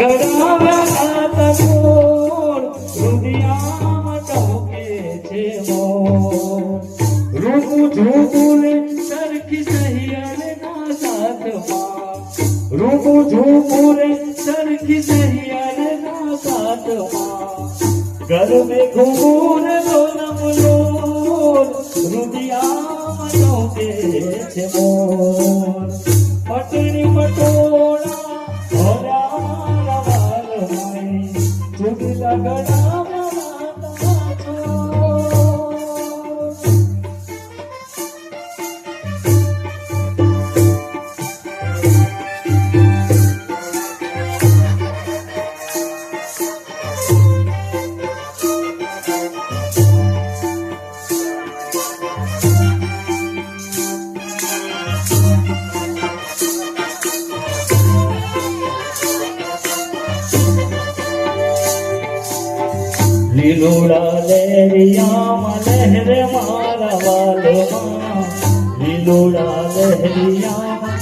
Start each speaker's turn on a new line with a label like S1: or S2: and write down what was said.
S1: ગળાવ્યા તકોર રુદિયામાં ટોકે છે મોર રૂપું ઝૂપું સરખી સહિયારના સાથમાં રૂપું ઝૂપું સરખી સહિયારના સાથમાં ગરબે ઘૂમું લોલમ લોલ રુદિયામાં ટોકે છે મોર પટણી પટોળા લીલોડા લહેરિયામાં લહેરે મારા વાલમાં લીલોડા લહેરિયામાં